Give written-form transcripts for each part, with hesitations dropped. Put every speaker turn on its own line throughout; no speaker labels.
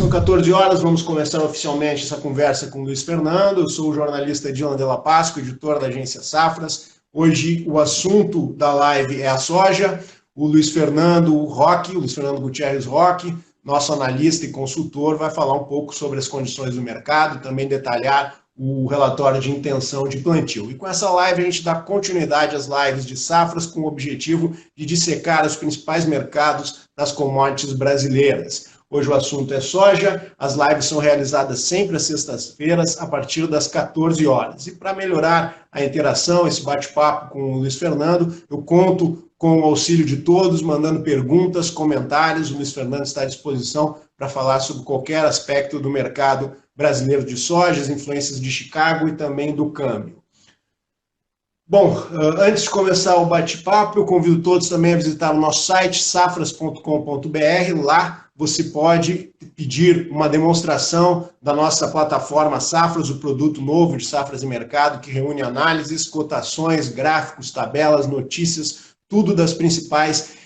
são 14 horas, vamos começar oficialmente essa conversa com o Luiz Fernando. Eu sou o jornalista Dylan Della Pasco, editor da agência Safras. Hoje o assunto da live é a soja. O Luiz Fernando Roque, o Luiz Fernando Gutierrez Roque, nosso analista e consultor, vai falar um pouco sobre as condições do mercado, também detalhar o relatório de intenção de plantio. E com essa live a gente dá continuidade às lives de Safras com o objetivo de dissecar os principais mercados das commodities brasileiras. Hoje o assunto é soja, as lives são realizadas sempre às sextas-feiras, a partir das 14 horas. E para melhorar a interação, esse bate-papo com o Luiz Fernando, eu conto com o auxílio de todos, mandando perguntas, comentários. O Luiz Fernando está à disposição para falar sobre qualquer aspecto do mercado brasileiro de soja, as influências de Chicago e também do câmbio. Bom, antes de começar o bate-papo, eu convido todos também a visitar o nosso site, safras.com.br. Lá você pode pedir uma demonstração da nossa plataforma Safras, o produto novo de Safras e Mercado, que reúne análises, cotações, gráficos, tabelas, notícias, tudo das principais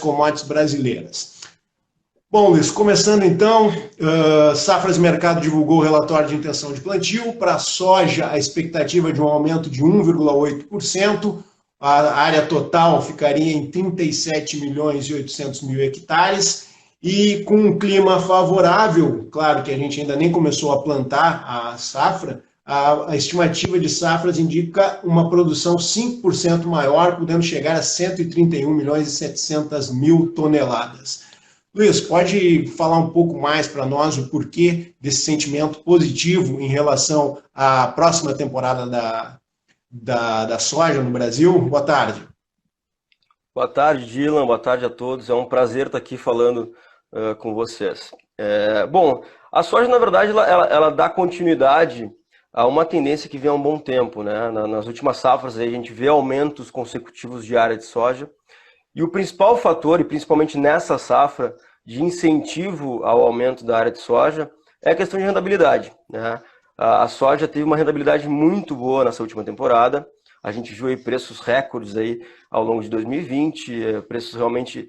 commodities brasileiras. Bom, Luiz, começando então, Safras e Mercado divulgou o relatório de intenção de plantio. Para a soja, a expectativa de um aumento de 1,8%, a área total ficaria em 37 milhões e 800 mil hectares, e com um clima favorável, claro que a gente ainda nem começou a plantar a safra, a estimativa de Safras indica uma produção 5% maior, podendo chegar a 131 milhões e 700 mil toneladas. Luiz, pode falar um pouco mais para nós o porquê desse sentimento positivo em relação à próxima temporada da soja no Brasil? Boa tarde.
Boa tarde, Dylan. Boa tarde a todos. É um prazer estar aqui falando com vocês. Bom, a soja, na verdade, ela dá continuidade a uma tendência que vem há um bom tempo, né? Nas últimas safras, a gente vê aumentos consecutivos de área de soja. E o principal fator, e principalmente nessa safra, de incentivo ao aumento da área de soja, é a questão de rentabilidade, né? A soja teve uma rentabilidade muito boa nessa última temporada. A gente viu aí preços recordes aí ao longo de 2020, preços realmente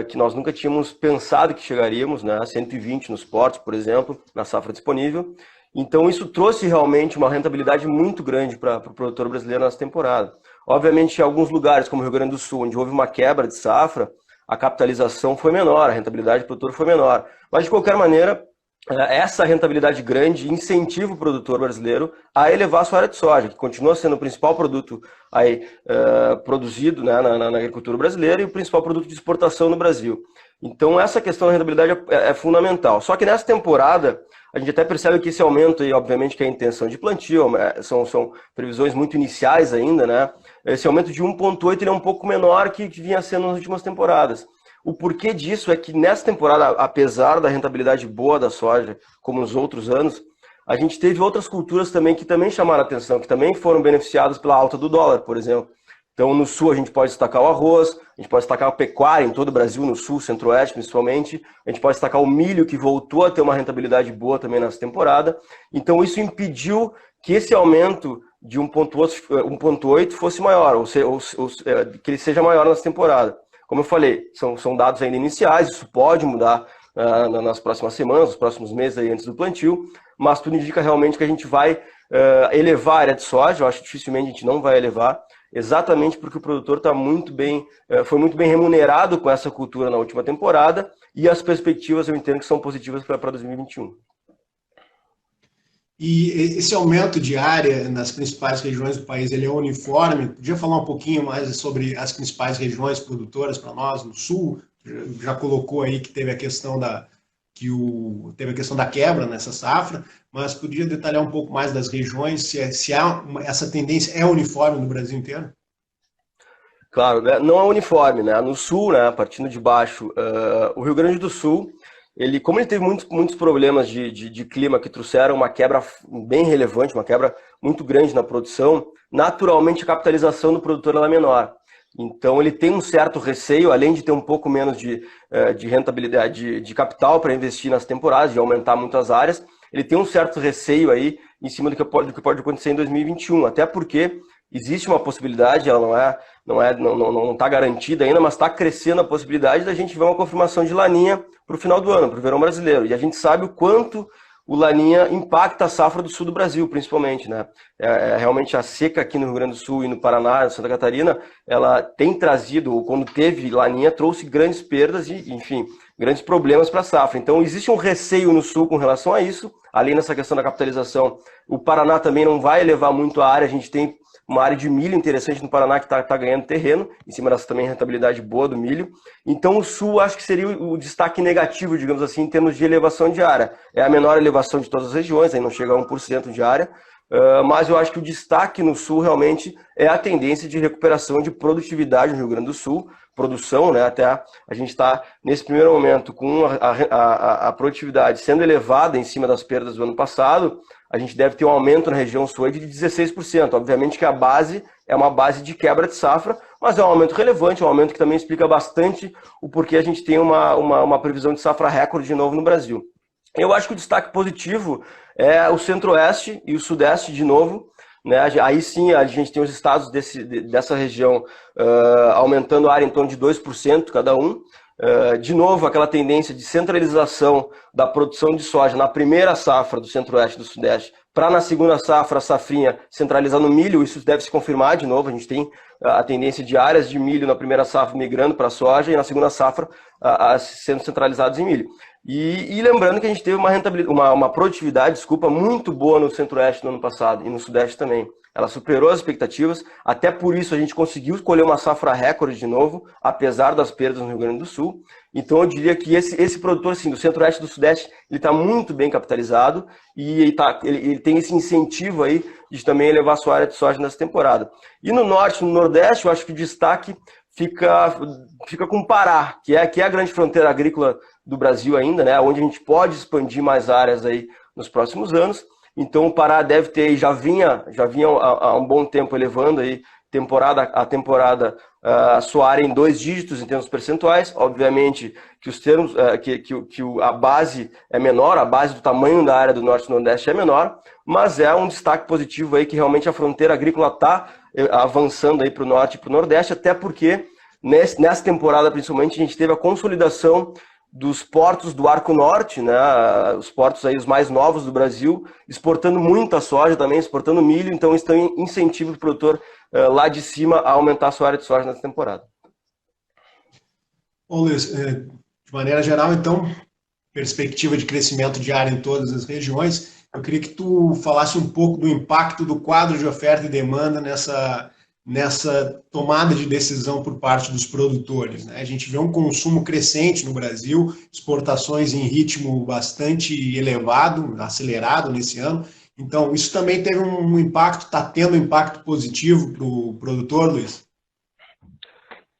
que nós nunca tínhamos pensado que chegaríamos, né? 120 nos portos, por exemplo, na safra disponível. Então isso trouxe realmente uma rentabilidade muito grande para o produtor brasileiro nessa temporada. Obviamente, em alguns lugares, como o Rio Grande do Sul, onde houve uma quebra de safra, a capitalização foi menor, a rentabilidade do produtor foi menor. Mas, de qualquer maneira, essa rentabilidade grande incentiva o produtor brasileiro a elevar a sua área de soja, que continua sendo o principal produto aí, produzido, né, na agricultura brasileira e o principal produto de exportação no Brasil. Então, essa questão da rentabilidade é fundamental. Só que nessa temporada, a gente até percebe que esse aumento, aí, obviamente, que é a intenção de plantio, são previsões muito iniciais ainda, né? Esse aumento de 1,8 ele é um pouco menor que vinha sendo nas últimas temporadas. O porquê disso é que nessa temporada, apesar da rentabilidade boa da soja, como nos outros anos, a gente teve outras culturas também que também chamaram a atenção, que também foram beneficiadas pela alta do dólar, por exemplo. Então, no sul, a gente pode destacar o arroz, a gente pode destacar a pecuária em todo o Brasil, no sul, centro-oeste, principalmente. A gente pode destacar o milho, que voltou a ter uma rentabilidade boa também nessa temporada. Então, isso impediu que esse aumento de 1,8 fosse maior, ou que ele seja maior nessa temporada. Como eu falei, são dados ainda iniciais, isso pode mudar nas próximas semanas, nos próximos meses aí antes do plantio, mas tudo indica realmente que a gente vai elevar a área de soja. Eu acho que dificilmente a gente não vai elevar, exatamente porque o produtor foi muito bem remunerado com essa cultura na última temporada, e as perspectivas eu entendo que são positivas para 2021.
E esse aumento de área nas principais regiões do país, ele é uniforme? Podia falar um pouquinho mais sobre as principais regiões produtoras para nós, no sul? Já colocou aí que teve a questão da quebra nessa safra, mas podia detalhar um pouco mais das regiões, se essa tendência é uniforme no Brasil inteiro?
Claro, né? Não é uniforme, né? No sul, né, partindo de baixo, o Rio Grande do Sul, como ele teve muitos problemas de clima que trouxeram uma quebra bem relevante, uma quebra muito grande na produção, naturalmente a capitalização do produtor ela é menor. Então ele tem um certo receio, além de ter um pouco menos de rentabilidade, de capital para investir nas temporadas, de aumentar muito as áreas, ele tem um certo receio aí em cima do que pode acontecer em 2021, até porque existe uma possibilidade, ela não está garantida ainda, mas está crescendo a possibilidade da gente ver uma confirmação de laninha para o final do ano, para o verão brasileiro. E a gente sabe o quanto o laninha impacta a safra do sul do Brasil, principalmente, né? Realmente a seca aqui no Rio Grande do Sul e no Paraná, Santa Catarina, ela tem trazido, ou quando teve laninha, trouxe grandes perdas e, enfim, grandes problemas para a safra. Então, existe um receio no sul com relação a isso, além dessa questão da capitalização. O Paraná também não vai elevar muito a área, a gente tem uma área de milho interessante no Paraná que está ganhando terreno, em cima dessa também rentabilidade boa do milho. Então o sul acho que seria o destaque negativo, digamos assim, em termos de elevação de área. É a menor elevação de todas as regiões, aí não chega a 1% de área, mas eu acho que o destaque no sul realmente é a tendência de recuperação de produtividade no Rio Grande do Sul, produção, né? Até a gente está nesse primeiro momento com a produtividade sendo elevada em cima das perdas do ano passado. A gente deve ter um aumento na região sul de 16%. Obviamente que a base é uma base de quebra de safra, mas é um aumento relevante, um aumento que também explica bastante o porquê a gente tem uma previsão de safra recorde de novo no Brasil. Eu acho que o destaque positivo é o centro-oeste e o sudeste de novo, né? Aí sim a gente tem os estados dessa região aumentando a área em torno de 2% cada um. De novo, aquela tendência de centralização da produção de soja na primeira safra do centro-oeste e do sudeste, para na segunda safra, a safrinha centralizar no milho, isso deve se confirmar de novo. A gente tem a tendência de áreas de milho na primeira safra migrando para a soja e na segunda safra sendo centralizados em milho. E lembrando que a gente teve uma produtividade, muito boa no centro-oeste no ano passado e no sudeste também. Ela superou as expectativas, até por isso a gente conseguiu colher uma safra recorde de novo, apesar das perdas no Rio Grande do Sul. Então eu diria que esse produtor assim, do centro-oeste e do sudeste, ele está muito bem capitalizado e ele tem esse incentivo aí de também elevar sua área de soja nessa temporada. E no norte e no nordeste, eu acho que o destaque fica com o Pará, que é a grande fronteira agrícola do Brasil ainda, né, onde a gente pode expandir mais áreas aí nos próximos anos. Então o Pará deve ter, já vinha há um bom tempo elevando aí a temporada a sua área em 2 dígitos em termos percentuais. Obviamente que os termos a base é menor, a base do tamanho da área do norte e nordeste é menor, mas é um destaque positivo aí que realmente a fronteira agrícola está avançando aí para o norte e para o nordeste, até porque nessa temporada principalmente a gente teve a consolidação dos portos do Arco Norte, né, os portos aí os mais novos do Brasil, exportando muita soja também, exportando milho, então isso tem incentivo para o produtor lá de cima a aumentar a sua área de soja nessa temporada.
Bom, Luiz, de maneira geral, então, perspectiva de crescimento de área em todas as regiões, eu queria que tu falasse um pouco do impacto do quadro de oferta e demanda nessa tomada de decisão por parte dos produtores, né? A gente vê um consumo crescente no Brasil, exportações em ritmo bastante elevado, acelerado nesse ano. Então, isso também teve um impacto, está tendo um impacto positivo para o produtor, Luiz?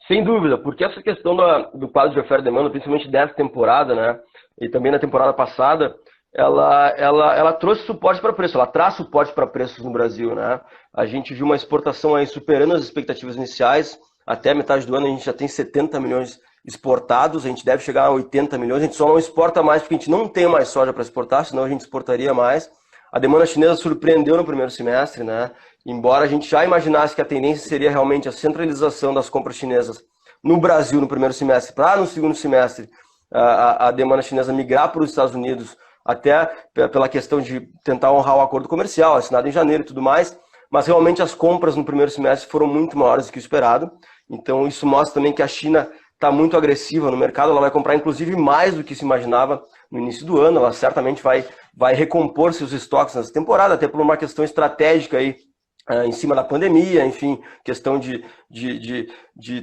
Sem dúvida, porque essa questão do quadro de oferta e demanda, principalmente dessa temporada, né, e também na temporada passada, ela trouxe suporte para preço, ela traz suporte para preços no Brasil, né? A gente viu uma exportação aí superando as expectativas iniciais, até a metade do ano a gente já tem 70 milhões exportados, a gente deve chegar a 80 milhões, a gente só não exporta mais porque a gente não tem mais soja para exportar, senão a gente exportaria mais. A demanda chinesa surpreendeu no primeiro semestre, né? Embora a gente já imaginasse que a tendência seria realmente a centralização das compras chinesas no Brasil no primeiro semestre, para no segundo semestre a demanda chinesa migrar para os Estados Unidos, até pela questão de tentar honrar o acordo comercial, assinado em janeiro e tudo mais, mas realmente as compras no primeiro semestre foram muito maiores do que o esperado. Então isso mostra também que a China está muito agressiva no mercado, ela vai comprar inclusive mais do que se imaginava no início do ano, ela certamente vai recompor seus estoques nessa temporada, até por uma questão estratégica aí, em cima da pandemia, enfim, questão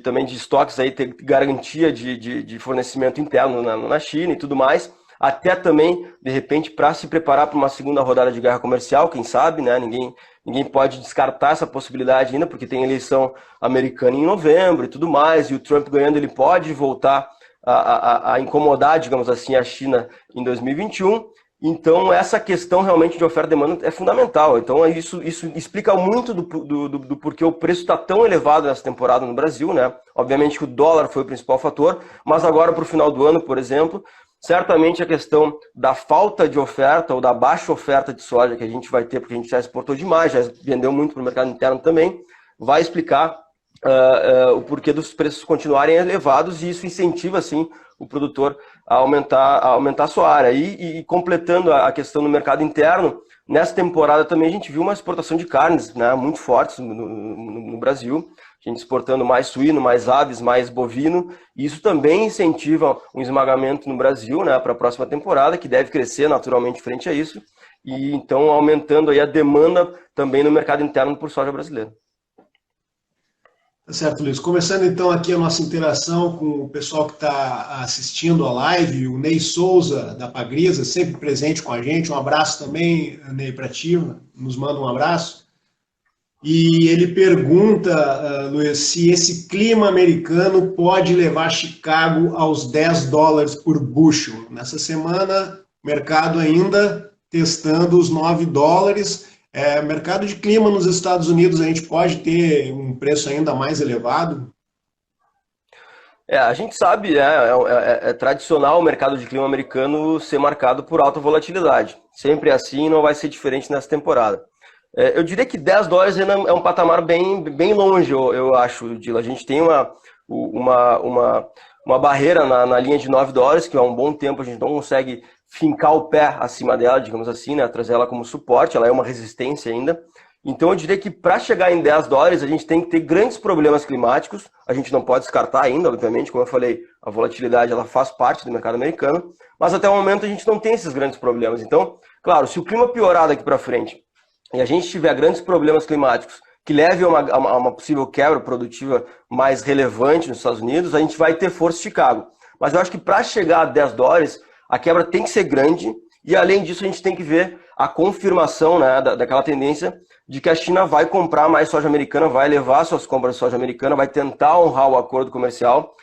também de estoques aí, ter garantia de fornecimento interno na China e tudo mais, até também, de repente, para se preparar para uma segunda rodada de guerra comercial, quem sabe, né? Ninguém pode descartar essa possibilidade ainda, porque tem eleição americana em novembro e tudo mais, e o Trump ganhando, ele pode voltar a incomodar, digamos assim, a China em 2021. Então, essa questão realmente de oferta e demanda é fundamental. Então, isso explica muito do porquê o preço está tão elevado nessa temporada no Brasil, né? Obviamente que o dólar foi o principal fator, mas agora para o final do ano, por exemplo, certamente a questão da falta de oferta ou da baixa oferta de soja que a gente vai ter, porque a gente já exportou demais, já vendeu muito para o mercado interno também, vai explicar o porquê dos preços continuarem elevados, e isso incentiva, assim, o produtor a aumentar a sua área. E completando a questão do mercado interno, nessa temporada também a gente viu uma exportação de carnes, né, muito fortes no Brasil, a gente exportando mais suíno, mais aves, mais bovino, e isso também incentiva um esmagamento no Brasil, né, para a próxima temporada, que deve crescer naturalmente frente a isso, e então aumentando aí a demanda também no mercado interno por soja brasileira.
Tá certo, Luiz. Começando então aqui a nossa interação com o pessoal que está assistindo a live, o Ney Souza, da Pagrisa, sempre presente com a gente. Um abraço também, Ney, para ti, nos manda um abraço. E ele pergunta, Luiz, se esse clima americano pode levar Chicago aos $10 por bushel. Nessa semana, o mercado ainda testando os $9. Mercado de clima nos Estados Unidos, a gente pode ter um preço ainda mais elevado?
A gente sabe, é tradicional o mercado de clima americano ser marcado por alta volatilidade. Sempre assim, não vai ser diferente nessa temporada. Eu diria que $10 ainda é um patamar bem longe, eu acho, Dila. A gente tem uma barreira na linha de $9, que há um bom tempo a gente não consegue fincar o pé acima dela, digamos assim, né, trazer ela como suporte, ela é uma resistência ainda. Então eu diria que para chegar em $10 a gente tem que ter grandes problemas climáticos, a gente não pode descartar ainda, obviamente, como eu falei, a volatilidade ela faz parte do mercado americano, mas até o momento a gente não tem esses grandes problemas. Então, claro, se o clima piorar daqui para frente e a gente tiver grandes problemas climáticos que levem a uma possível quebra produtiva mais relevante nos Estados Unidos, a gente vai ter força Chicago. Mas eu acho que para chegar a $10, a quebra tem que ser grande, e além disso a gente tem que ver a confirmação, né, daquela tendência de que a China vai comprar mais soja americana, vai levar suas compras de soja americana, vai tentar honrar o acordo comercial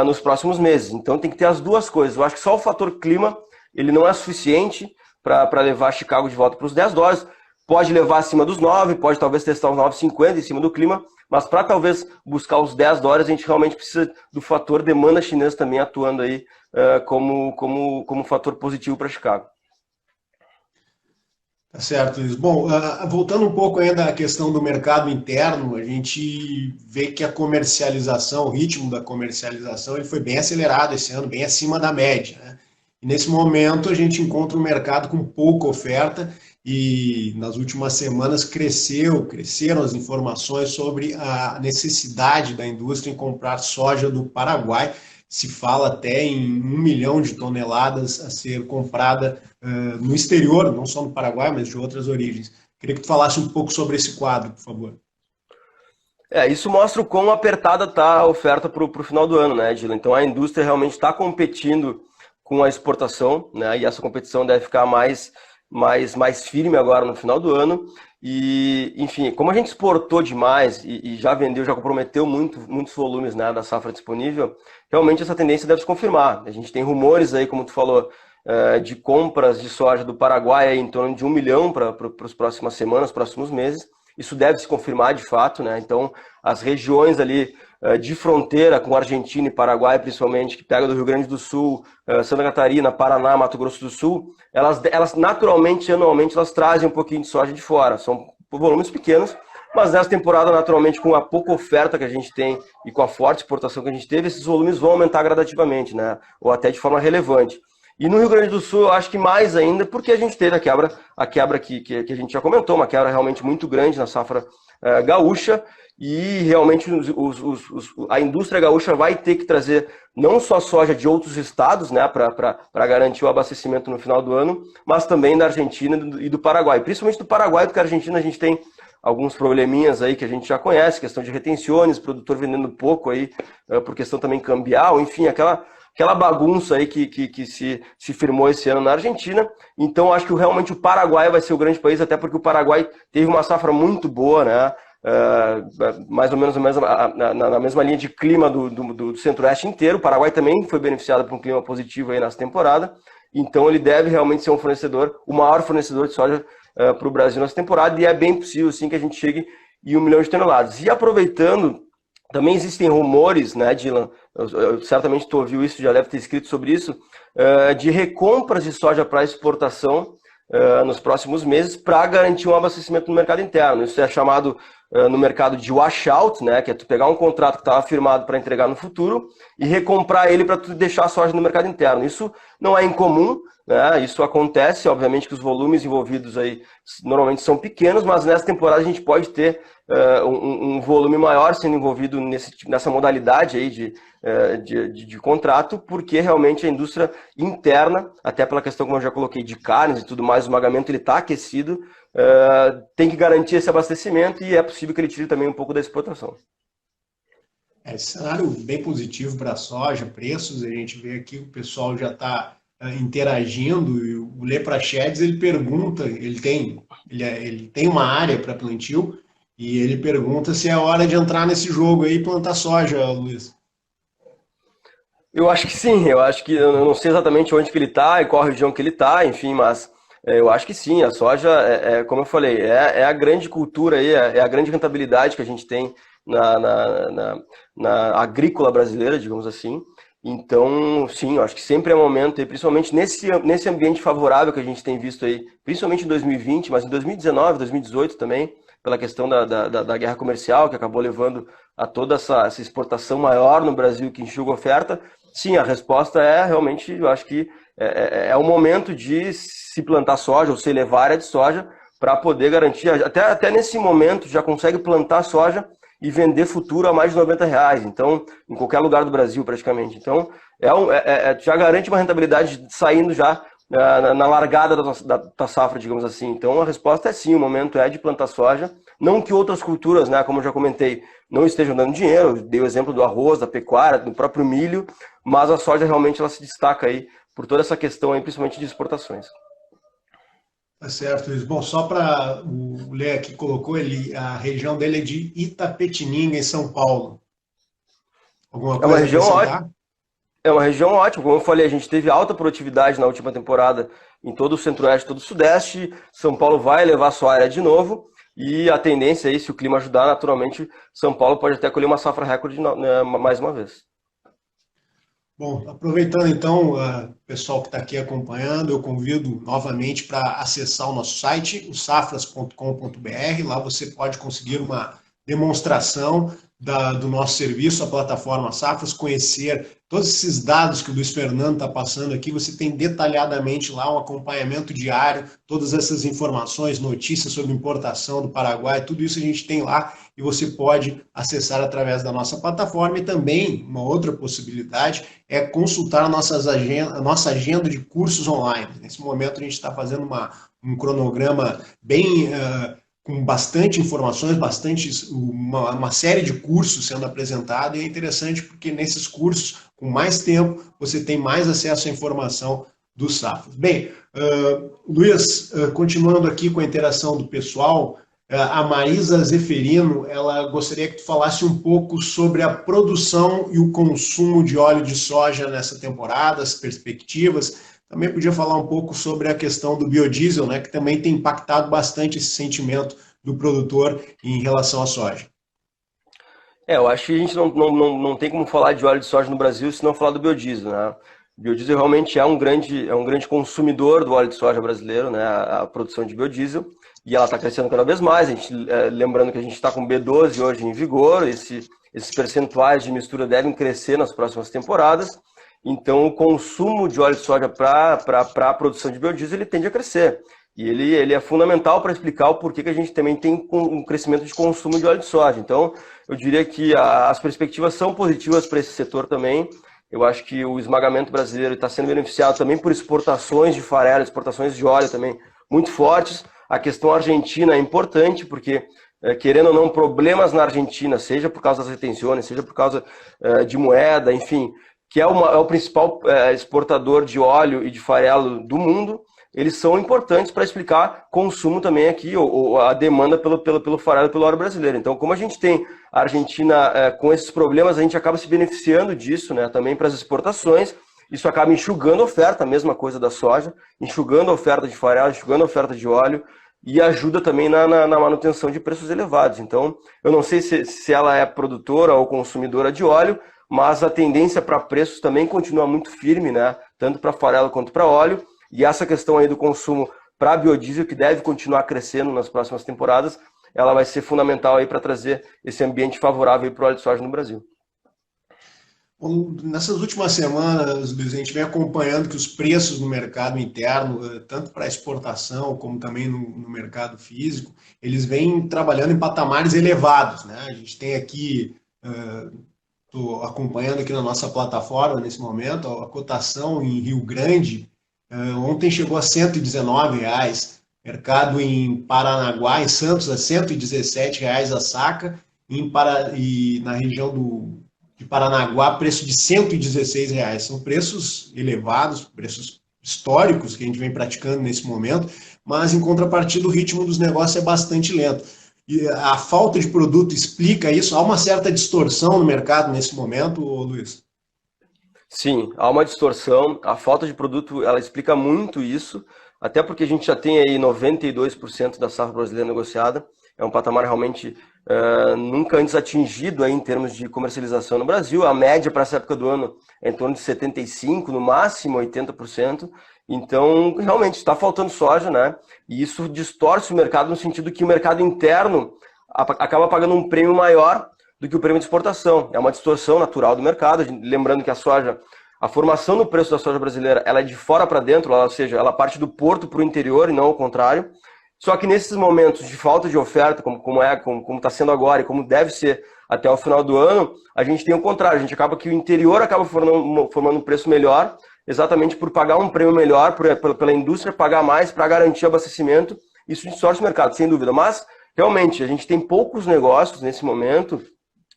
nos próximos meses. Então tem que ter as duas coisas. Eu acho que só o fator clima ele não é suficiente para levar Chicago de volta para os $10. Pode levar acima dos 9, pode talvez testar os 9,50 em cima do clima, mas para talvez buscar os $10, a gente realmente precisa do fator demanda chinesa também atuando aí como fator positivo para Chicago.
Tá certo, Luiz. Bom, voltando um pouco ainda à questão do mercado interno, a gente vê que a comercialização, o ritmo da comercialização, ele foi bem acelerado esse ano, bem acima da média, né? E nesse momento a gente encontra um mercado com pouca oferta e nas últimas semanas cresceram as informações sobre a necessidade da indústria em comprar soja do Paraguai. Se fala até em 1 milhão de toneladas a ser comprada no exterior, não só no Paraguai, mas de outras origens. Queria que tu falasse um pouco sobre esse quadro, por favor.
Isso mostra o quão apertada está a oferta para o final do ano, né, Dila? Então a indústria realmente está competindo com a exportação, né, e essa competição deve ficar mais firme agora no final do ano. E, enfim, como a gente exportou demais e já vendeu, já comprometeu muitos volumes, né, da safra disponível, realmente essa tendência deve se confirmar. A gente tem rumores aí, como tu falou, de compras de soja do Paraguai aí, em torno de 1 milhão para as próximas semanas, próximos meses. Isso deve se confirmar de fato, né? Então, as regiões ali de fronteira com Argentina e Paraguai, principalmente, que pega do Rio Grande do Sul, Santa Catarina, Paraná, Mato Grosso do Sul, elas naturalmente, anualmente, elas trazem um pouquinho de soja de fora. São volumes pequenos, mas nessa temporada, naturalmente, com a pouca oferta que a gente tem e com a forte exportação que a gente teve, esses volumes vão aumentar gradativamente, né? Ou até de forma relevante. E no Rio Grande do Sul, eu acho que mais ainda, porque a gente teve a quebra que a gente já comentou, uma quebra realmente muito grande na safra gaúcha, e realmente a indústria gaúcha vai ter que trazer não só soja de outros estados, né, para garantir o abastecimento no final do ano, mas também da Argentina e do Paraguai. Principalmente do Paraguai, porque a Argentina a gente tem alguns probleminhas aí que a gente já conhece, questão de retenções, produtor vendendo pouco aí, por questão também cambial, enfim, aquela bagunça aí que se firmou esse ano na Argentina. Então, acho que realmente o Paraguai vai ser o grande país, até porque o Paraguai teve uma safra muito boa, né? Mais ou menos na mesma linha de clima do Centro-Oeste inteiro. O Paraguai também foi beneficiado por um clima positivo aí nessa temporada. Então, ele deve realmente ser o maior fornecedor de soja para o Brasil nessa temporada, e é bem possível, sim, que a gente chegue em 1 milhão de toneladas. E aproveitando, também existem rumores, né, Dylan? Certamente tu ouviu isso, já deve ter escrito sobre isso, de recompras de soja para exportação nos próximos meses para garantir um abastecimento no mercado interno. Isso é chamado no mercado de washout, né, que é tu pegar um contrato que estava firmado para entregar no futuro e recomprar ele para tu deixar a soja no mercado interno. Isso não é incomum, né, isso acontece, obviamente que os volumes envolvidos aí normalmente são pequenos, mas nessa temporada a gente pode ter um volume maior sendo envolvido nessa modalidade aí de contrato, porque realmente a indústria interna, até pela questão, como eu já coloquei, de carnes e tudo mais, o esmagamento está aquecido, tem que garantir esse abastecimento e é possível que ele tire também um pouco da exportação.
Esse cenário bem positivo para a soja, preços, a gente vê aqui que o pessoal já está interagindo, e o Leprachedes, ele pergunta, ele tem uma área para plantio, e ele pergunta se é hora de entrar nesse jogo aí e plantar soja, Luiz.
Eu acho que sim, eu acho que eu não sei exatamente onde que ele está e qual região que ele está, enfim, mas eu acho que sim, a soja, como eu falei, é a grande cultura aí, é a grande rentabilidade que a gente tem na agrícola brasileira, digamos assim. Então, sim, eu acho que sempre é momento, e principalmente nesse ambiente favorável que a gente tem visto aí, principalmente em 2020, mas em 2019, 2018 também, pela questão da guerra comercial, que acabou levando a toda essa exportação maior no Brasil que enxuga a oferta. Sim, a resposta é realmente, eu acho que é o momento de se plantar soja ou se elevar a área de soja para poder garantir, até nesse momento já consegue plantar soja e vender futuro a mais de R$90, então, em qualquer lugar do Brasil praticamente. Então, já garante uma rentabilidade saindo já na largada da safra, digamos assim. Então, a resposta é sim, o momento é de plantar soja. Não que outras culturas, né, como eu já comentei, não estejam dando dinheiro. Eu dei o exemplo do arroz, da pecuária, do próprio milho, mas a soja realmente ela se destaca aí por toda essa questão aí, principalmente de exportações.
Tá certo, Luiz. Bom, só para o Lê aqui colocou, a região dele é de Itapetininga, em São Paulo. Alguma coisa a acrescentar?
É uma região ótima, como eu falei, a gente teve alta produtividade na última temporada em todo o centro-oeste, todo o sudeste. São Paulo vai elevar sua área de novo e a tendência aí, se o clima ajudar, naturalmente, São Paulo pode até colher uma safra recorde mais uma vez.
Bom, aproveitando então, o pessoal que está aqui acompanhando, eu convido novamente para acessar o nosso site, o safras.com.br. Lá você pode conseguir uma demonstração do nosso serviço, a plataforma Safras, conhecer todos esses dados que o Luiz Fernando está passando aqui. Você tem detalhadamente lá um acompanhamento diário, todas essas informações, notícias sobre importação do Paraguai, tudo isso a gente tem lá e você pode acessar através da nossa plataforma. E também, uma outra possibilidade é consultar a nossa agenda de cursos online. Nesse momento a gente está fazendo um cronograma bem... com bastante informações, uma série de cursos sendo apresentado, e é interessante porque nesses cursos, com mais tempo, você tem mais acesso à informação dos Safras. Bem, Luiz, continuando aqui com a interação do pessoal, a Marisa Zeferino, ela gostaria que tu falasse um pouco sobre a produção e o consumo de óleo de soja nessa temporada, as perspectivas. Também podia falar um pouco sobre a questão do biodiesel, né, que também tem impactado bastante esse sentimento do produtor em relação à soja.
Eu acho que a gente não tem como falar de óleo de soja no Brasil se não falar do biodiesel, né? O biodiesel realmente é um grande consumidor do óleo de soja brasileiro, né? A produção de biodiesel, e ela está crescendo cada vez mais. Lembrando que a gente está com B12 hoje em vigor, esses percentuais de mistura devem crescer nas próximas temporadas. Então, o consumo de óleo de soja para a produção de biodiesel ele tende a crescer. E ele é fundamental para explicar o porquê que a gente também tem um crescimento de consumo de óleo de soja. Então, eu diria que as perspectivas são positivas para esse setor também. Eu acho que o esmagamento brasileiro está sendo beneficiado também por exportações de farelo, exportações de óleo também muito fortes. A questão argentina é importante, porque, querendo ou não, problemas na Argentina, seja por causa das retenções, seja por causa de moeda, enfim, que é o principal exportador de óleo e de farelo do mundo, eles são importantes para explicar consumo também aqui, ou a demanda pelo farelo e pelo óleo brasileiro. Então, como a gente tem a Argentina com esses problemas, a gente acaba se beneficiando disso, né, também para as exportações. Isso acaba enxugando a oferta, a mesma coisa da soja, enxugando a oferta de farelo, enxugando a oferta de óleo, e ajuda também na manutenção de preços elevados. Então, eu não sei se ela é produtora ou consumidora de óleo, mas a tendência para preços também continua muito firme, né, tanto para farelo quanto para óleo. E essa questão aí do consumo para biodiesel, que deve continuar crescendo nas próximas temporadas, ela vai ser fundamental para trazer esse ambiente favorável para o óleo de soja no Brasil.
Bom, nessas últimas semanas, Luiz, a gente vem acompanhando que os preços no mercado interno, tanto para exportação como também no mercado físico, eles vêm trabalhando em patamares elevados, né? A gente tem aqui, estou acompanhando aqui na nossa plataforma nesse momento, a cotação em Rio Grande, ontem chegou a R$ 119, mercado em Paranaguá, em Santos, a R$ 117 a saca, e na região de Paranaguá, preço de R$ 116. São preços elevados, preços históricos que a gente vem praticando nesse momento, mas em contrapartida o ritmo dos negócios é bastante lento. E a falta de produto explica isso? Há uma certa distorção no mercado nesse momento, Luiz?
Sim, há uma distorção. A falta de produto, ela explica muito isso, até porque a gente já tem aí 92% da safra brasileira negociada. É um patamar realmente nunca antes atingido aí em termos de comercialização no Brasil. A média para essa época do ano é em torno de 75%, no máximo 80%. Então, realmente, está faltando soja, né? E isso distorce o mercado no sentido que o mercado interno acaba pagando um prêmio maior do que o prêmio de exportação. É uma distorção natural do mercado. Lembrando que a soja, a formação no preço da soja brasileira, ela é de fora para dentro, ou seja, ela parte do porto para o interior e não ao contrário. Só que nesses momentos de falta de oferta, como está sendo agora e como deve ser até o final do ano, a gente tem o contrário. A gente acaba que o interior acaba formando um preço melhor, exatamente por pagar um prêmio melhor, pela indústria pagar mais para garantir abastecimento. Isso distorce o mercado, sem dúvida. Mas, realmente, a gente tem poucos negócios nesse momento,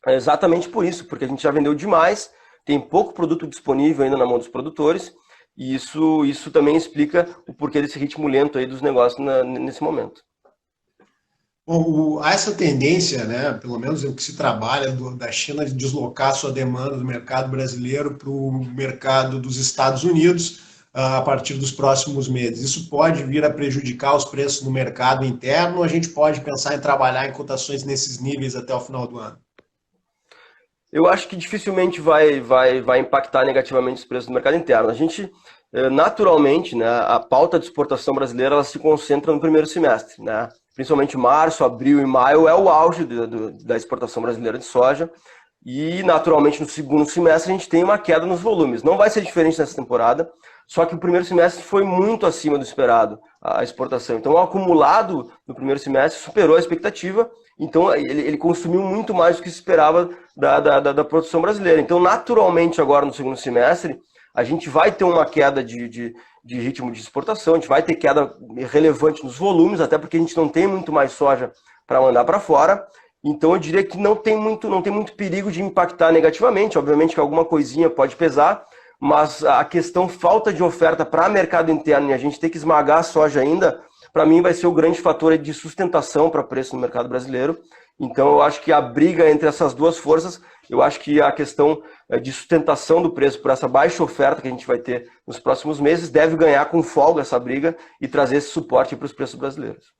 exatamente por isso, porque a gente já vendeu demais, tem pouco produto disponível ainda na mão dos produtores, e isso também explica o porquê desse ritmo lento aí dos negócios nesse momento.
Bom, há essa tendência, né, pelo menos o que se trabalha, da China de deslocar sua demanda do mercado brasileiro para o mercado dos Estados Unidos a partir dos próximos meses. Isso pode vir a prejudicar os preços no mercado interno, ou a gente pode pensar em trabalhar em cotações nesses níveis até o final do ano?
Eu acho que dificilmente vai impactar negativamente os preços do mercado interno. A gente, naturalmente, né, a pauta de exportação brasileira ela se concentra no primeiro semestre, né? Principalmente março, abril e maio é o auge da exportação brasileira de soja. E, naturalmente, no segundo semestre a gente tem uma queda nos volumes. Não vai ser diferente nessa temporada, só que o primeiro semestre foi muito acima do esperado, a exportação. Então, o acumulado no primeiro semestre superou a expectativa. Então, ele consumiu muito mais do que se esperava da produção brasileira. Então, naturalmente, agora no segundo semestre, a gente vai ter uma queda de ritmo de exportação, a gente vai ter queda relevante nos volumes, até porque a gente não tem muito mais soja para mandar para fora. Então, eu diria que não tem muito perigo de impactar negativamente. Obviamente que alguma coisinha pode pesar, mas a questão falta de oferta para mercado interno e a gente ter que esmagar a soja ainda, para mim vai ser o grande fator de sustentação para preço no mercado brasileiro. Então eu acho que a briga entre essas duas forças, eu acho que a questão de sustentação do preço por essa baixa oferta que a gente vai ter nos próximos meses deve ganhar com folga essa briga e trazer esse suporte para os preços brasileiros.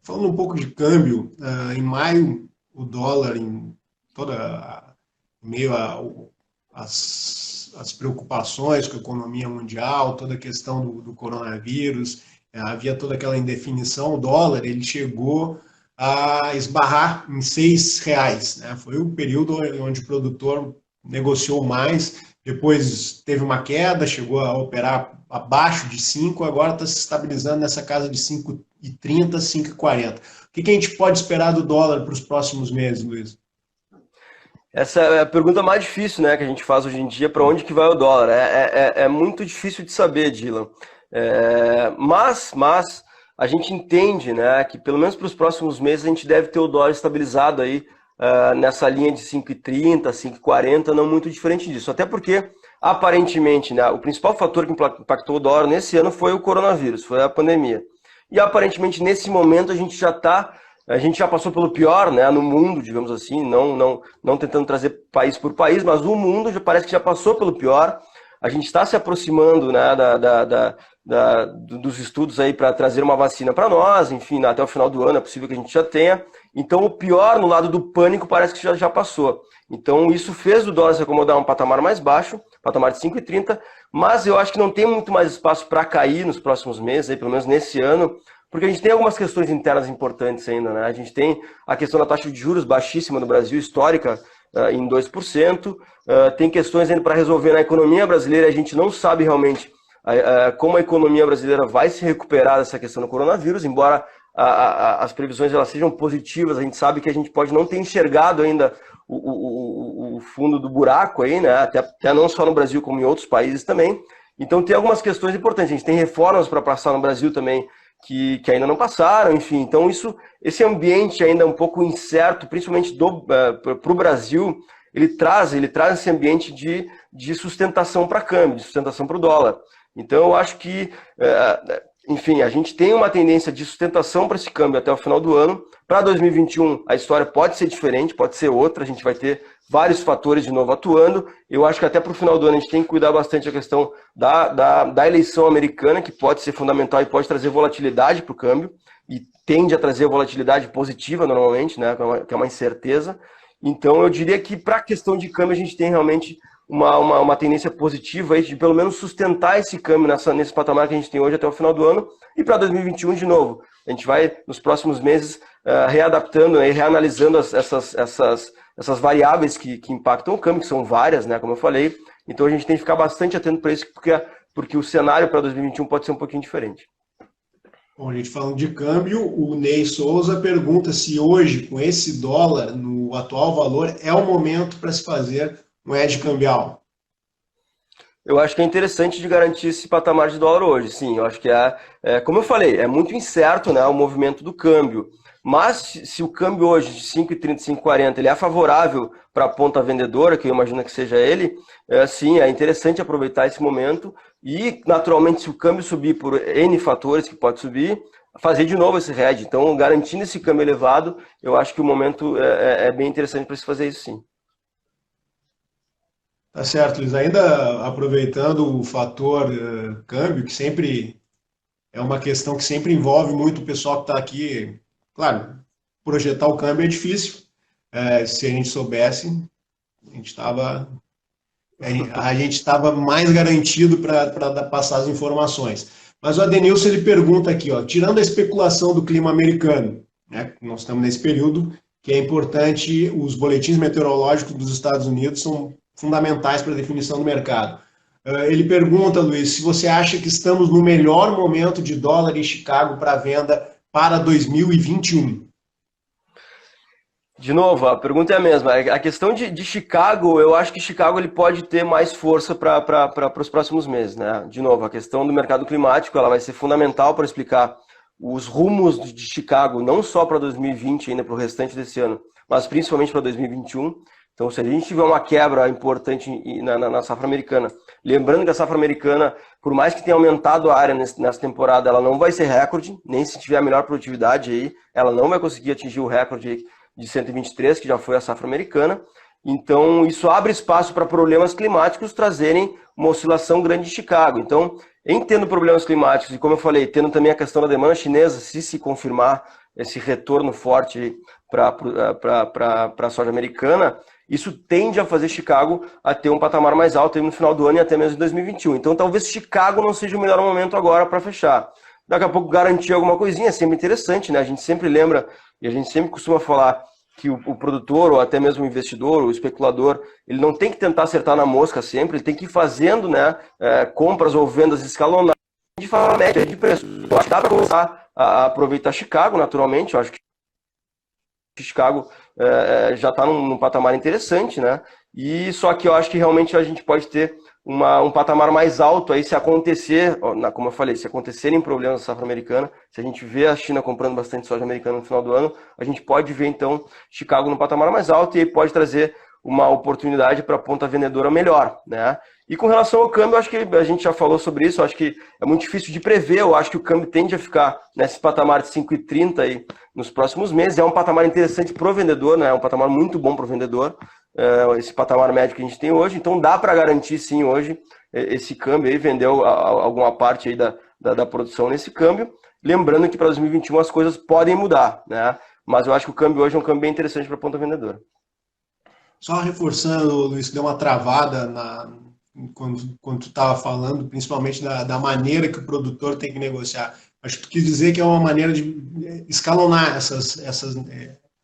Falando um pouco de câmbio, em maio o dólar, em meio às preocupações com a economia mundial, toda a questão do coronavírus, havia toda aquela indefinição, o dólar ele chegou a esbarrar em R$6, né? Foi o período onde o produtor negociou mais, depois teve uma queda, chegou a operar abaixo de 5, agora está se estabilizando nessa casa de 5,30, 5,40. O que a gente pode esperar do dólar para os próximos meses, Luiz?
Essa é a pergunta mais difícil, né, que a gente faz hoje em dia, para onde que vai o dólar. É muito difícil de saber, Dylan. Mas a gente entende, né, que pelo menos para os próximos meses a gente deve ter o dólar estabilizado aí nessa linha de 5,30, 5,40, não muito diferente disso. Até porque, aparentemente, né, o principal fator que impactou o dólar nesse ano foi o coronavírus, foi a pandemia. E aparentemente, nesse momento, a gente já passou pelo pior, né, no mundo, digamos assim, não tentando trazer país por país, mas o mundo parece que já passou pelo pior. A gente está se aproximando, né, dos estudos aí para trazer uma vacina para nós, enfim, até o final do ano é possível que a gente já tenha. Então, o pior no lado do pânico parece que já passou. Então, isso fez o dólar se acomodar a um patamar mais baixo, patamar de 5,30, mas eu acho que não tem muito mais espaço para cair nos próximos meses, aí, pelo menos nesse ano, porque a gente tem algumas questões internas importantes ainda, né? A gente tem a questão da taxa de juros baixíssima no Brasil, histórica, em 2%, tem questões ainda para resolver na economia brasileira, a gente não sabe realmente como a economia brasileira vai se recuperar dessa questão do coronavírus, embora as previsões elas sejam positivas, a gente sabe que a gente pode não ter enxergado ainda o fundo do buraco aí, né? Até não só no Brasil, como em outros países também. Então tem algumas questões importantes, a gente tem reformas para passar no Brasil também, que ainda não passaram, enfim. Então esse ambiente ainda um pouco incerto, principalmente para o Brasil, ele traz esse ambiente de sustentação para câmbio, de sustentação para o dólar. Então eu acho que, enfim, a gente tem uma tendência de sustentação para esse câmbio até o final do ano. Para 2021 a história pode ser diferente, pode ser outra, a gente vai ter vários fatores de novo atuando. Eu acho que até para o final do ano a gente tem que cuidar bastante da questão da eleição americana, que pode ser fundamental e pode trazer volatilidade para o câmbio, e tende a trazer volatilidade positiva normalmente, né, que é uma incerteza. Então eu diria que para a questão de câmbio a gente tem realmente uma tendência positiva aí de pelo menos sustentar esse câmbio nesse patamar que a gente tem hoje até o final do ano. E para 2021, de novo, a gente vai nos próximos meses readaptando e reanalisando essas variáveis que impactam o câmbio, que são várias, né, como eu falei. Então a gente tem que ficar bastante atento para isso, porque o cenário para 2021 pode ser um pouquinho diferente.
Bom, gente, falando de câmbio, o Ney Souza pergunta se hoje, com esse dólar no atual valor, é o momento para se fazer um hedge cambial.
Eu acho que é interessante de garantir esse patamar de dólar hoje, sim. Eu acho que como eu falei, é muito incerto, né, o movimento do câmbio. Mas se o câmbio hoje de 5,30, 5,40 ele é favorável para a ponta vendedora, que eu imagino que seja ele, sim, é interessante aproveitar esse momento e, naturalmente, se o câmbio subir por N fatores que pode subir, fazer de novo esse hedge. Então, garantindo esse câmbio elevado, eu acho que o momento é bem interessante para se fazer isso, sim.
Tá certo, Luiz. Ainda aproveitando o fator câmbio, que sempre é uma questão que sempre envolve muito o pessoal que está aqui. Claro, projetar o câmbio é difícil. Se a gente soubesse, a gente estava mais garantido para passar as informações. Mas o Adenilson ele pergunta aqui, ó, tirando a especulação do clima americano, né, nós estamos nesse período que é importante, os boletins meteorológicos dos Estados Unidos são fundamentais para a definição do mercado. Ele pergunta, Luiz, se você acha que estamos no melhor momento de dólar em Chicago para venda para 2021.
De novo, a pergunta é a mesma. A questão de Chicago, eu acho que Chicago ele pode ter mais força para os próximos meses, né? De novo, a questão do mercado climático ela vai ser fundamental para explicar os rumos de Chicago, não só para 2020, ainda para o restante desse ano, mas principalmente para 2021. Então, se a gente tiver uma quebra importante na safra americana, lembrando que a safra americana, por mais que tenha aumentado a área nessa temporada, ela não vai ser recorde, nem se tiver a melhor produtividade aí, ela não vai conseguir atingir o recorde de 123, que já foi a safra americana. Então, isso abre espaço para problemas climáticos trazerem uma oscilação grande de Chicago. Então, em tendo problemas climáticos, e como eu falei, tendo também a questão da demanda chinesa, se confirmar esse retorno forte para a soja americana, isso tende a fazer Chicago a ter um patamar mais alto aí no final do ano e até mesmo em 2021. Então, talvez Chicago não seja o melhor momento agora para fechar. Daqui a pouco garantir alguma coisinha é sempre interessante, né? A gente sempre lembra e a gente sempre costuma falar que o produtor ou até mesmo o investidor, o especulador, ele não tem que tentar acertar na mosca sempre, ele tem que ir fazendo, né, compras ou vendas escalonadas de forma média de preço. Eu acho que dá para começar a aproveitar Chicago, naturalmente. Eu acho que Chicago já está num patamar interessante, né? E só que eu acho que realmente a gente pode ter um patamar mais alto aí se acontecer, como eu falei, se acontecerem problemas na safra americana, se a gente vê a China comprando bastante soja americana no final do ano, a gente pode ver então Chicago no patamar mais alto e aí pode trazer uma oportunidade para a ponta vendedora melhor, né? E com relação ao câmbio, eu acho que a gente já falou sobre isso, eu acho que é muito difícil de prever, eu acho que o câmbio tende a ficar nesse patamar de 5,30 aí nos próximos meses, é um patamar interessante para o vendedor, né? É um patamar muito bom para o vendedor, esse patamar médio que a gente tem hoje, então dá para garantir sim hoje esse câmbio aí, vender alguma parte aí da produção nesse câmbio, lembrando que para 2021 as coisas podem mudar, né? Mas eu acho que o câmbio hoje é um câmbio bem interessante para a ponta vendedora.
Só reforçando, Luiz, deu uma travada quando tu estava falando, principalmente da maneira que o produtor tem que negociar. Acho que tu quis dizer que é uma maneira de escalonar essas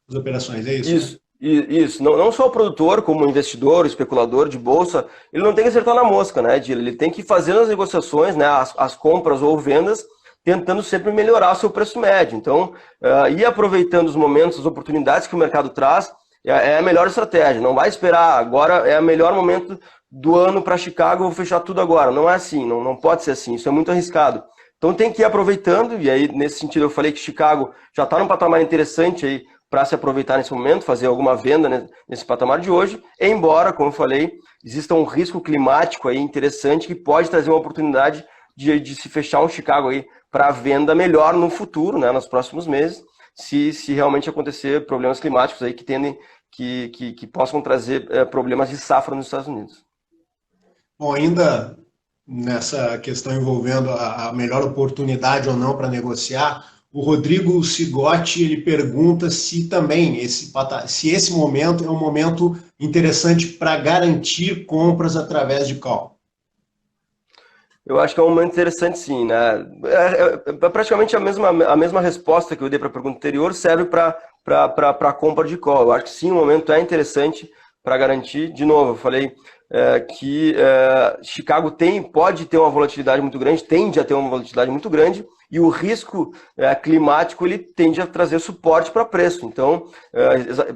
operações, é isso?
Isso, isso. Não, não só o produtor, como o investidor, o especulador de bolsa, ele não tem que acertar na mosca, né, Dila? Ele tem que fazer as negociações, né, as compras ou vendas, tentando sempre melhorar o seu preço médio. Então, ir aproveitando os momentos, as oportunidades que o mercado traz, é a melhor estratégia. Não vai esperar agora, é o melhor momento do ano para Chicago, eu vou fechar tudo agora. Não é assim, não pode ser assim, isso é muito arriscado. Então tem que ir aproveitando, e aí nesse sentido eu falei que Chicago já está num patamar interessante aí para se aproveitar nesse momento, fazer alguma venda nesse patamar de hoje, embora, como eu falei, exista um risco climático aí interessante que pode trazer uma oportunidade de se fechar um Chicago aí para venda melhor no futuro, né, nos próximos meses, se realmente acontecer problemas climáticos aí que tendem que possam trazer problemas de safra nos Estados Unidos.
Bom, ainda nessa questão envolvendo a melhor oportunidade ou não para negociar, o Rodrigo Cigotti ele pergunta se também se esse momento é um momento interessante para garantir compras através de call.
Eu acho que é um momento interessante, sim, né? Praticamente a mesma resposta que eu dei para a pergunta anterior serve para a compra de call. Eu acho que sim, o momento é interessante para garantir. De novo, eu falei que Chicago pode ter uma volatilidade muito grande, tende a ter uma volatilidade muito grande, e o risco climático ele tende a trazer suporte para preço. Então,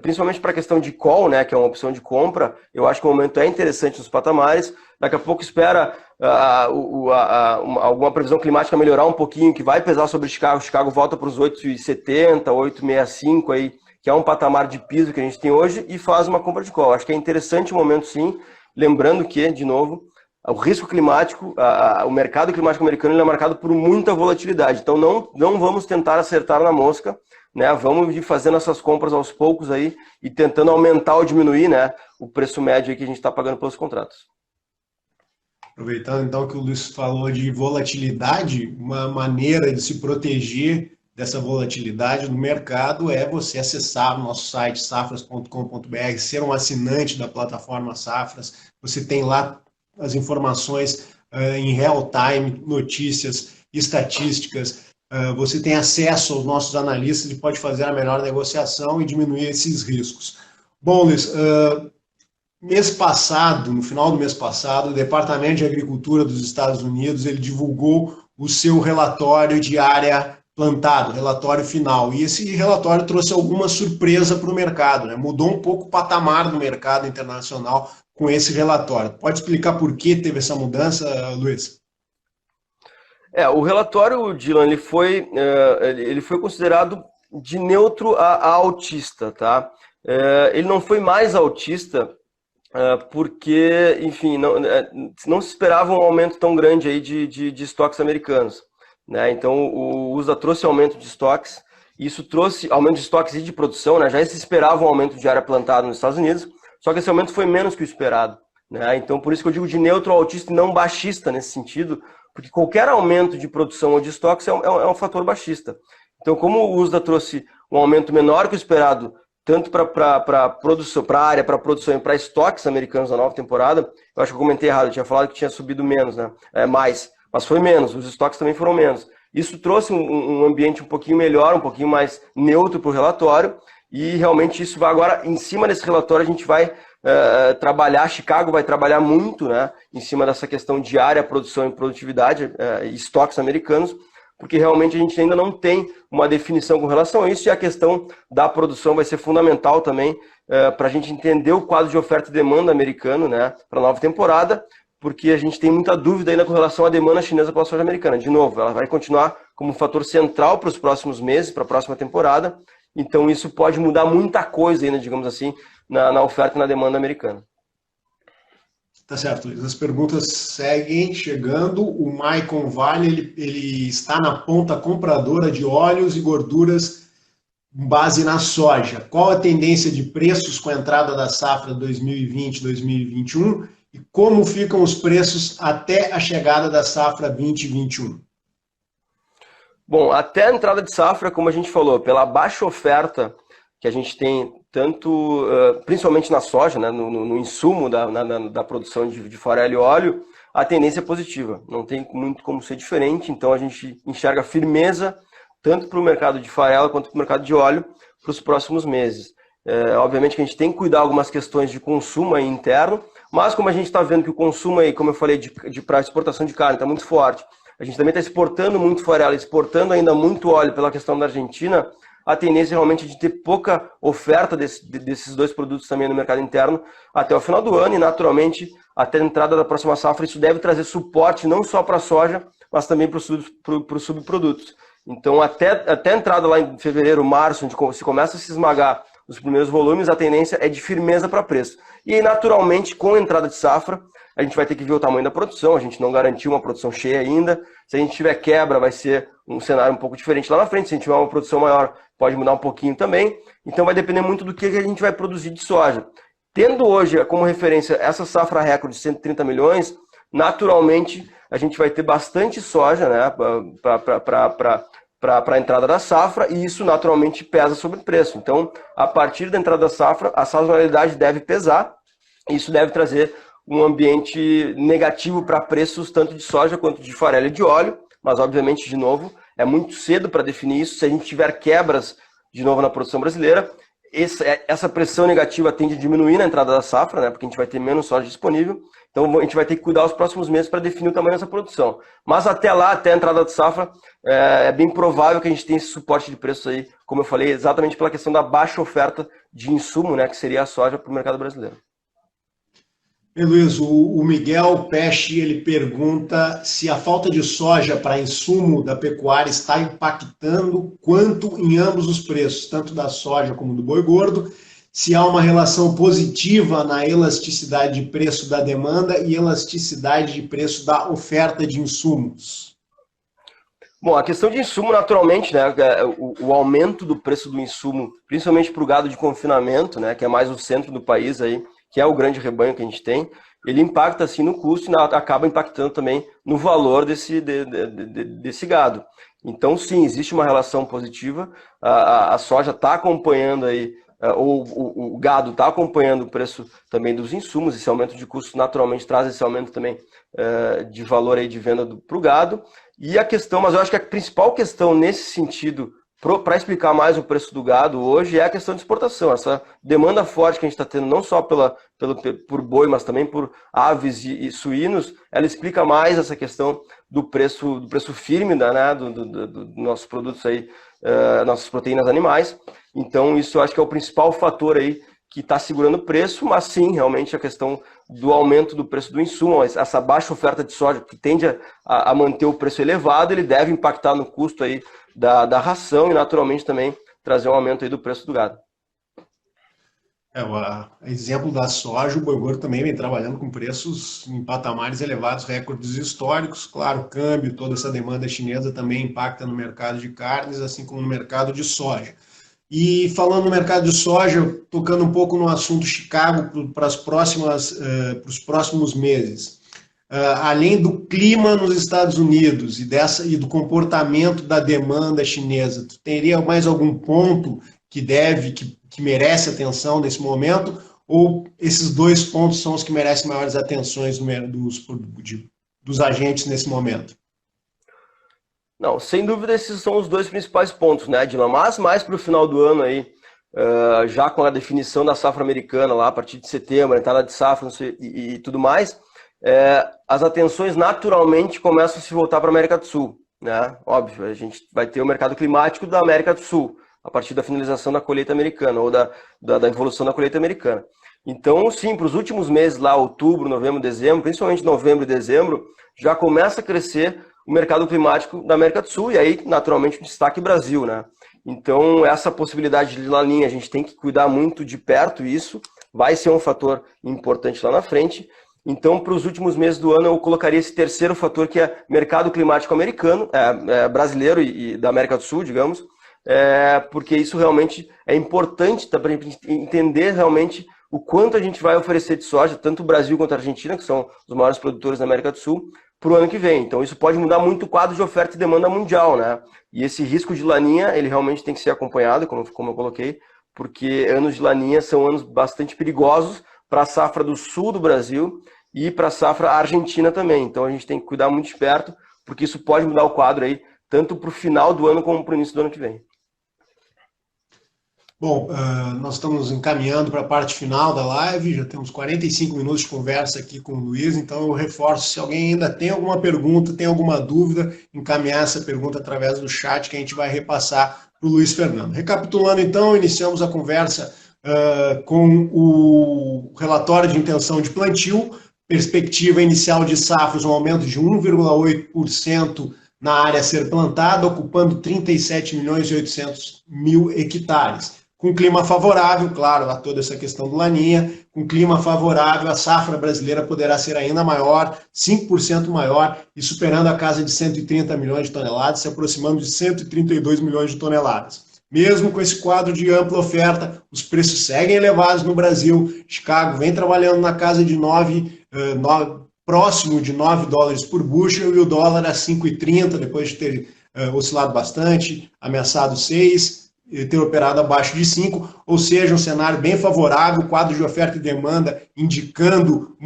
principalmente para a questão de call, né, que é uma opção de compra, eu acho que o momento é interessante nos patamares. Daqui a pouco espera alguma previsão climática melhorar um pouquinho, que vai pesar sobre Chicago. Chicago volta para os 8,70, 8,65 aí, que é um patamar de piso que a gente tem hoje, e faz uma compra de call. Acho que é interessante o momento, sim. Lembrando que, de novo, o risco climático, o mercado climático americano ele é marcado por muita volatilidade. Então não vamos tentar acertar na mosca, né? Vamos ir fazendo essas compras aos poucos aí e tentando aumentar ou diminuir, né, o preço médio aí que a gente está pagando pelos contratos.
Aproveitando então que o Luiz falou de volatilidade, uma maneira de se proteger dessa volatilidade no mercado é você acessar o nosso site safras.com.br, ser um assinante da plataforma Safras. Você tem lá as informações em real time, notícias, estatísticas. Você tem acesso aos nossos analistas e pode fazer a melhor negociação e diminuir esses riscos. Bom, Luiz, mês passado, no final do mês passado, o Departamento de Agricultura dos Estados Unidos ele divulgou o seu relatório de área plantada, relatório final. E esse relatório trouxe alguma surpresa para o mercado, né? Mudou um pouco o patamar do mercado internacional com esse relatório. Pode explicar por que teve essa mudança, Luiz?
O relatório, Dylan, ele foi considerado de neutro a altista, tá? Ele não foi mais altista porque, enfim, não se esperava um aumento tão grande aí de estoques americanos, né? Então, o USDA trouxe aumento de estoques, isso trouxe aumento de estoques e de produção, né? Já se esperava um aumento de área plantada nos Estados Unidos, só que esse aumento foi menos que o esperado, né? Então, por isso que eu digo de neutro altista e não baixista nesse sentido, porque qualquer aumento de produção ou de estoques é um fator baixista. Então, como o USDA trouxe um aumento menor que o esperado, tanto para produção, para área, para produção e para estoques americanos na nova temporada, eu acho que eu comentei errado, eu tinha falado que tinha subido menos, né? Mais, mas foi menos, os estoques também foram menos. Isso trouxe um ambiente um pouquinho melhor, um pouquinho mais neutro para o relatório, e realmente isso vai agora, em cima desse relatório, a gente vai trabalhar, Chicago vai trabalhar muito, né, em cima dessa questão de área, produção e produtividade, estoques americanos, porque realmente a gente ainda não tem uma definição com relação a isso, e a questão da produção vai ser fundamental também para a gente entender o quadro de oferta e demanda americano, né, para a nova temporada, porque a gente tem muita dúvida ainda com relação à demanda chinesa pela soja americana. De novo, ela vai continuar como um fator central para os próximos meses, para a próxima temporada, então isso pode mudar muita coisa ainda, digamos assim, na oferta e na demanda americana.
Tá certo, Luiz. As perguntas seguem chegando. O Maicon Vale, ele está na ponta compradora de óleos e gorduras com base na soja. Qual a tendência de preços com a entrada da safra 2020-2021 e como ficam os preços até a chegada da safra 2021?
Bom, até a entrada de safra, como a gente falou, pela baixa oferta que a gente tem tanto, principalmente na soja, né, no insumo da produção de farelo e óleo, a tendência é positiva. Não tem muito como ser diferente, então a gente enxerga firmeza tanto para o mercado de farelo quanto para o mercado de óleo para os próximos meses. Obviamente que a gente tem que cuidar algumas questões de consumo aí interno, mas como a gente está vendo que o consumo aí, como eu falei, para exportação de carne está muito forte, a gente também está exportando muito farelo, exportando ainda muito óleo pela questão da Argentina, a tendência realmente é de ter pouca oferta desses dois produtos também no mercado interno até o final do ano e, naturalmente, até a entrada da próxima safra, isso deve trazer suporte não só para a soja, mas também para os subprodutos. Então, até a entrada lá em fevereiro, março, onde se começa a se esmagar os primeiros volumes, a tendência é de firmeza para preço. E, naturalmente, com a entrada de safra, a gente vai ter que ver o tamanho da produção, a gente não garantiu uma produção cheia ainda. Se a gente tiver quebra, vai ser um cenário um pouco diferente lá na frente. Se a gente tiver uma produção maior, pode mudar um pouquinho também. Então vai depender muito do que a gente vai produzir de soja. Tendo hoje como referência essa safra recorde de 130 milhões, naturalmente a gente vai ter bastante soja, né, para a entrada da safra, e isso naturalmente pesa sobre o preço. Então, a partir da entrada da safra, a sazonalidade deve pesar, e isso deve trazer um ambiente negativo para preços tanto de soja quanto de farelo e de óleo, mas obviamente, de novo, é muito cedo para definir isso. Se a gente tiver quebras de novo na produção brasileira, essa pressão negativa tende a diminuir na entrada da safra, né, porque a gente vai ter menos soja disponível, então a gente vai ter que cuidar os próximos meses para definir o tamanho dessa produção. Mas até lá, até a entrada da safra, é bem provável que a gente tenha esse suporte de preço aí, como eu falei, exatamente pela questão da baixa oferta de insumo, né, que seria a soja para o mercado brasileiro.
E Luiz, o Miguel Peixe, ele pergunta se a falta de soja para insumo da pecuária está impactando quanto em ambos os preços, tanto da soja como do boi gordo, se há uma relação positiva na elasticidade de preço da demanda e elasticidade de preço da oferta de insumos.
Bom, a questão de insumo, naturalmente, né, o aumento do preço do insumo, principalmente para o gado de confinamento, né, que é mais o centro do país aí, que é o grande rebanho que a gente tem, ele impacta assim no custo e acaba impactando também no valor desse gado. Então, sim, existe uma relação positiva, a soja está acompanhando aí, o gado está acompanhando o preço também dos insumos, esse aumento de custo naturalmente traz esse aumento também de valor aí de venda para o gado. E a questão, mas eu acho que a principal questão nesse sentido, para explicar mais o preço do gado hoje, é a questão de exportação. Essa demanda forte que a gente está tendo, não só por boi, mas também por aves e suínos, ela explica mais essa questão do preço firme dos nossos produtos aí, nossas proteínas animais. Então, isso eu acho que é o principal fator aí que está segurando o preço, mas sim, realmente a questão do aumento do preço do insumo, essa baixa oferta de soja que tende a manter o preço elevado, ele deve impactar no custo aí da ração e naturalmente também trazer um aumento aí do preço do gado.
Exemplo da soja, o boi gordo também vem trabalhando com preços em patamares elevados, recordes históricos. Claro, o câmbio, toda essa demanda chinesa também impacta no mercado de carnes, assim como no mercado de soja. E falando no mercado de soja, tocando um pouco no assunto Chicago para os próximos meses. Além do clima nos Estados Unidos e do comportamento da demanda chinesa, tu teria mais algum ponto que merece atenção nesse momento? Ou esses dois pontos são os que merecem maiores atenções dos agentes nesse momento?
Não, sem dúvida esses são os dois principais pontos, né, Dylan? Mas mais para o final do ano aí, já com a definição da safra americana lá a partir de setembro, a entrada de safra e tudo mais, as atenções naturalmente começam a se voltar para a América do Sul, né? Óbvio, a gente vai ter o mercado climático da América do Sul, a partir da finalização da colheita americana, ou da evolução da colheita americana. Então, sim, para os últimos meses lá, outubro, novembro, dezembro, principalmente novembro e dezembro, já começa a crescer o mercado climático da América do Sul, e aí, naturalmente, o destaque Brasil, né? Então, essa possibilidade de La Niña, a gente tem que cuidar muito de perto isso, vai ser um fator importante lá na frente. Então, para os últimos meses do ano, eu colocaria esse terceiro fator, que é mercado climático americano, brasileiro e da América do Sul, digamos, porque isso realmente é importante para a gente entender realmente o quanto a gente vai oferecer de soja, tanto o Brasil quanto a Argentina, que são os maiores produtores da América do Sul, para o ano que vem. Então, isso pode mudar muito o quadro de oferta e demanda mundial, né? E esse risco de La Niña, ele realmente tem que ser acompanhado, como eu coloquei, porque anos de laninha são anos bastante perigosos para a safra do sul do Brasil e para a safra argentina também. Então a gente tem que cuidar muito esperto, porque isso pode mudar o quadro aí, tanto para o final do ano como para o início do ano que vem.
Bom, nós estamos encaminhando para a parte final da live, já temos 45 minutos de conversa aqui com o Luiz, então eu reforço, se alguém ainda tem alguma pergunta, tem alguma dúvida, encaminhar essa pergunta através do chat que a gente vai repassar para o Luiz Fernando. Recapitulando então, iniciamos a conversa com o relatório de intenção de plantio, perspectiva inicial de safras, um aumento de 1,8% na área a ser plantada, ocupando 37.800.000 hectares. Com clima favorável, claro, a toda essa questão do laninha, com clima favorável, a safra brasileira poderá ser ainda maior, 5% maior, e superando a casa de 130 milhões de toneladas, se aproximando de 132 milhões de toneladas. Mesmo com esse quadro de ampla oferta, os preços seguem elevados no Brasil. Chicago vem trabalhando na casa de próximo de 9 dólares por bushel, e o dólar a 5,30, depois de ter oscilado bastante, ameaçado 6, ter operado abaixo de 5, ou seja, um cenário bem favorável, quadro de oferta e demanda indicando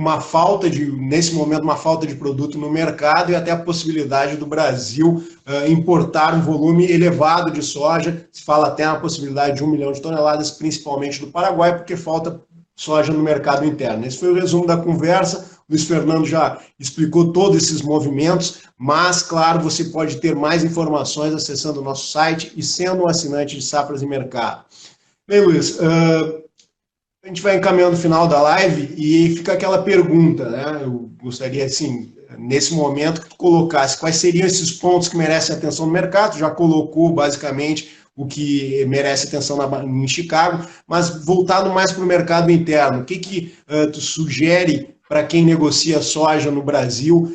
nesse momento, uma falta de produto no mercado e até a possibilidade do Brasil importar um volume elevado de soja. Se fala até a possibilidade de 1 milhão de toneladas, principalmente do Paraguai, porque falta soja no mercado interno. Esse foi o resumo da conversa. O Luiz Fernando já explicou todos esses movimentos, mas, claro, você pode ter mais informações acessando o nosso site e sendo um assinante de Safras e Mercado. Bem, Luiz, a gente vai encaminhando o final da live e fica aquela pergunta, né? Eu gostaria, assim, nesse momento, que tu colocasse quais seriam esses pontos que merecem atenção no mercado. Já colocou, basicamente, o que merece atenção em Chicago, mas voltado mais para o mercado interno, o que tu sugere para quem negocia soja no Brasil,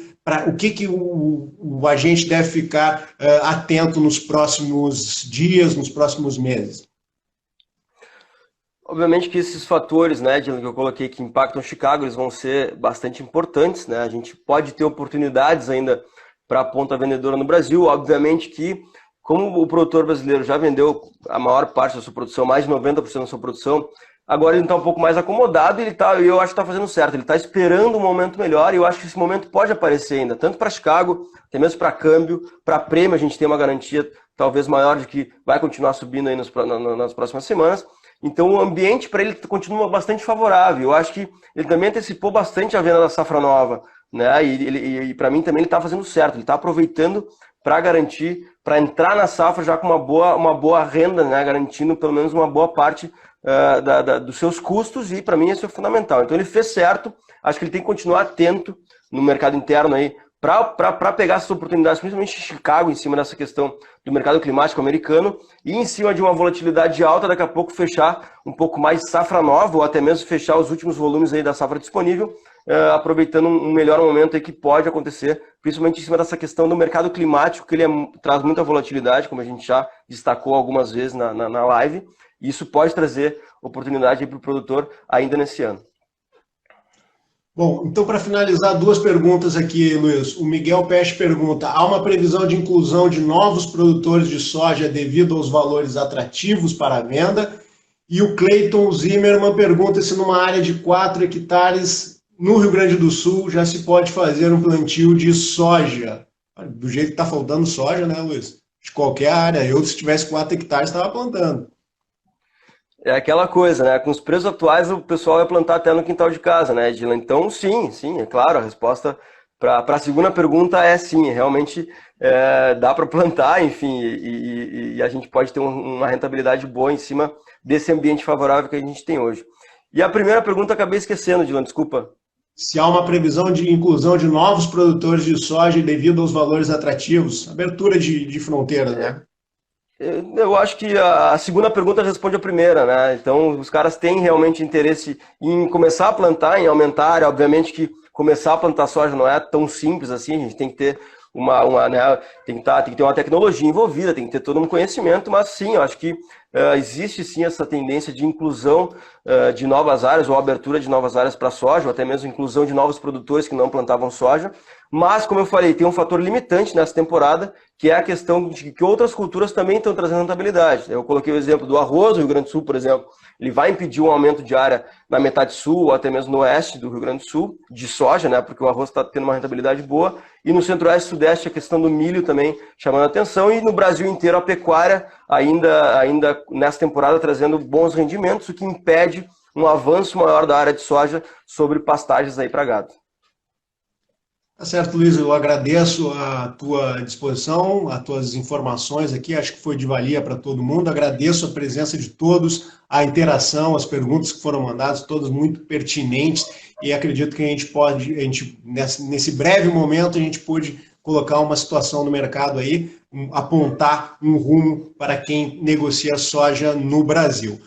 o que o agente deve ficar atento nos próximos dias, nos próximos meses?
Obviamente que esses fatores, né, Dylan, que eu coloquei que impactam Chicago, eles vão ser bastante importantes, né? A gente pode ter oportunidades ainda para a ponta vendedora no Brasil. Obviamente que, como o produtor brasileiro já vendeu a maior parte da sua produção, mais de 90% da sua produção, agora ele está um pouco mais acomodado e eu acho que está fazendo certo. Ele está esperando um momento melhor e eu acho que esse momento pode aparecer ainda, tanto para Chicago, até mesmo para câmbio, para prêmio a gente tem uma garantia talvez maior de que vai continuar subindo aí nas próximas semanas. Então o ambiente para ele continua bastante favorável. Eu acho que ele também antecipou bastante a venda da safra nova, né? E para mim também ele está fazendo certo, ele está aproveitando para garantir, para entrar na safra já com uma boa renda, né? Garantindo pelo menos uma boa parte dos seus custos, e para mim isso é fundamental. Então ele fez certo, acho que ele tem que continuar atento no mercado interno aí para pegar essas oportunidades, principalmente em Chicago, em cima dessa questão do mercado climático americano, e em cima de uma volatilidade alta, daqui a pouco fechar um pouco mais de safra nova, ou até mesmo fechar os últimos volumes aí da safra disponível, aproveitando um melhor momento aí que pode acontecer, principalmente em cima dessa questão do mercado climático, que ele traz muita volatilidade, como a gente já destacou algumas vezes na live, e isso pode trazer oportunidade para o produtor ainda nesse ano.
Bom, então para finalizar, duas perguntas aqui, Luiz. O Miguel Peixe pergunta: há uma previsão de inclusão de novos produtores de soja devido aos valores atrativos para a venda? E o Cleiton Zimmermann pergunta se numa área de 4 hectares no Rio Grande do Sul já se pode fazer um plantio de soja. Do jeito que está faltando soja, né, Luiz? De qualquer área. Eu, se tivesse 4 hectares, estava plantando.
É aquela coisa, né? Com os preços atuais, o pessoal vai plantar até no quintal de casa, né, Dylan? Então, sim, é claro, a resposta para a segunda pergunta é sim, realmente dá para plantar, enfim, e a gente pode ter uma rentabilidade boa em cima desse ambiente favorável que a gente tem hoje. E a primeira pergunta eu acabei esquecendo, Dylan, desculpa.
Se há uma previsão de inclusão de novos produtores de soja devido aos valores atrativos, abertura de fronteira, né?
Eu acho que a segunda pergunta responde a primeira, né? Então, os caras têm realmente interesse em começar a plantar, em aumentar a área. Obviamente que começar a plantar soja não é tão simples assim, a gente tem que ter né, tem que ter uma tecnologia envolvida, tem que ter todo um conhecimento, mas sim, eu acho que existe sim essa tendência de inclusão de novas áreas ou abertura de novas áreas para soja, ou até mesmo inclusão de novos produtores que não plantavam soja. Mas, como eu falei, tem um fator limitante nessa temporada, que é a questão de que outras culturas também estão trazendo rentabilidade. Eu coloquei o exemplo do arroz, no Rio Grande do Sul, por exemplo, ele vai impedir um aumento de área na metade sul, ou até mesmo no oeste do Rio Grande do Sul, de soja, né, porque o arroz está tendo uma rentabilidade boa, e no centro-oeste e sudeste a questão do milho também chamando a atenção, e no Brasil inteiro a pecuária ainda nessa temporada trazendo bons rendimentos, o que impede um avanço maior da área de soja sobre pastagens aí para gado.
Tá certo, Luiz, eu agradeço a tua disposição, as tuas informações aqui, acho que foi de valia para todo mundo, agradeço a presença de todos, a interação, as perguntas que foram mandadas, todas muito pertinentes, e acredito que nesse breve momento, a gente pôde colocar uma situação no mercado aí, apontar um rumo para quem negocia soja no Brasil.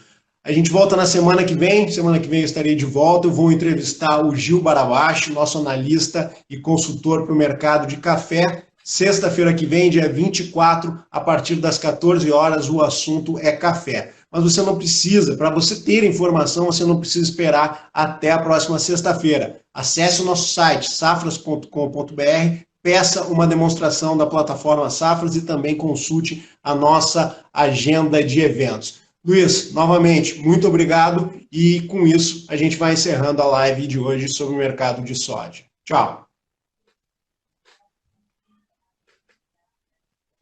A gente volta na semana que vem eu estarei de volta, eu vou entrevistar o Gil Barabashi, nosso analista e consultor para o mercado de café. Sexta-feira que vem, dia 24, a partir das 14 horas, o assunto é café. Mas você não precisa, para você ter informação, você não precisa esperar até a próxima sexta-feira. Acesse o nosso site, safras.com.br, peça uma demonstração da plataforma Safras e também consulte a nossa agenda de eventos. Luiz, novamente, muito obrigado e com isso a gente vai encerrando a live de hoje sobre o mercado de soja. Tchau!